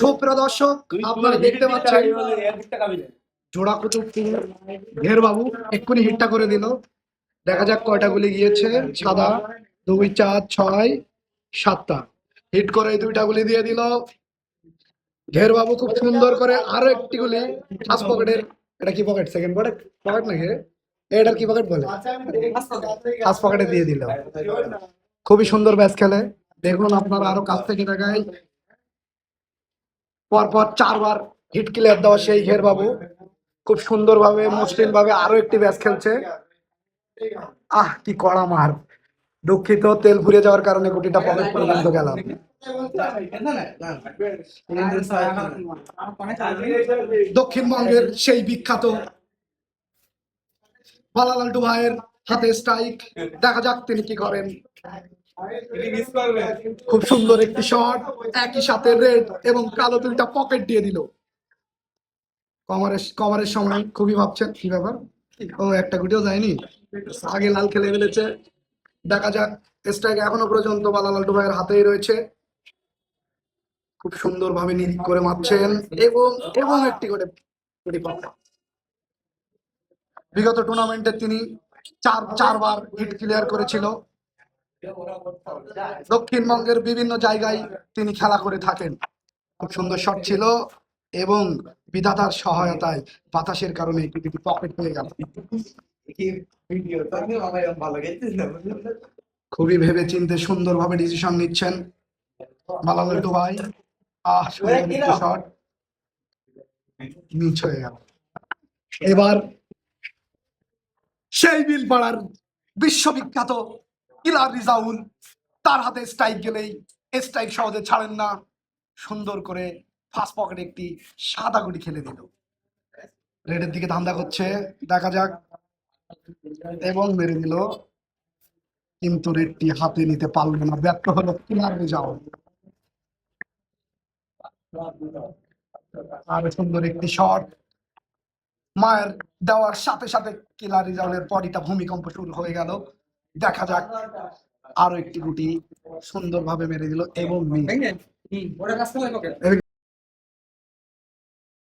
সুপ্রিয় দর্শক, আপনারা দেখতে পাচ্ছেন জোড়া কুতুব ঘের বাবু এক্ষুনি হিটটা করে দিল। দেখা যাক কয়টা গুলি গিয়েছে। সাদা 2 4 6 7টা হিট করে এই দুইটা গুলি দিয়ে দিল ঘের বাবু। খুব সুন্দর করে আরো একটি গুলি ফার্স্ট পকেটের, এটা কি পকেট, সেকেন্ড পকেট পকেট নাকি এটার কি পকেট বলে, ফার্স্ট পকেটে দিয়ে দিল। খুবই সুন্দর ব্যাচ খেলে। দেখুন আপনারা আরো কাছ থেকে দেখাই, পরপর 4 বার হিট ক্লিয়ার দেওয়া সেই ঘের বাবু খুব সুন্দর ভাবে মসৃণ ভাবে আরো একটি ব্যাচ খেলছে। কি কড়া মার, দুঃখিত তেল ফুরিয়ে যাওয়ার কারণে গুটিটা পকেট পর্যন্ত গেল। দক্ষিণবঙ্গের সেই বিখ্যাত বালা লাল্টু ভাইয়ের হাতে স্ট্রাইক, দেখা যাক তিনি কি করেন। খুব সুন্দর একটি শট, একই সাথে রেড এবং কালো দুইটা পকেট দিয়ে দিল। কভারের সময় খুবই ভাবছেন কি ব্যাপার, ও একটা গুটিও যায়নি, আগে লাল খেলে ফেলেছে। দেখা যাক, স্ট্রাইক এখনো পর্যন্ত বালা লাল্টু ভাইয়ের হাতেই রয়েছে। খুব সুন্দর ভাবে নিরিখ করে মারছেন এবং এবং একটি করে গুটি পকেট। বিগত টুর্নামেন্টে তিনি চারবার হিট ক্লিয়ার করেছিল। দক্ষিণবঙ্গের বিভিন্ন জায়গায় তিনি খেলা করে থাকেন। খুব সুন্দর শট ছিল এবং বিধাতার সহায়তায় বাতাসের কারণে একটি পকেট হয়ে গেল। খুবই ভেবে চিন্তে সুন্দরভাবে ডিসিশন নিচ্ছেন বালা লাল্টু ভাই। শট মিস হয়ে গেল। এবার সেই বিলপাড়ার বিশ্ববিখ্যাত কিলার রিজাউল, তার হাতে স্ট্রাইক গেলেই স্ট্রাইক সহজে ছাড়েন না। সুন্দর করে ফার্স্ট পকেটে একটি সাদা গুটি খেলে দিল। রেডের দিকে ধান্দা করছে, দেখা যাক, এবং মেরে দিল, কিন্তু রেডটি হাতে নিতে পারলো না, ব্যর্থ হলো কিলার রিজাউল। আর সুন্দর একটি শট মায়ের দেওয়ার সাথে সাথে কিলার রিজাউলের বডিটা ভূমিকম্প শুরু হয়ে গেল। দেখা যাক, আরো একটি গুটি সুন্দরভাবে মেরে দিল এবং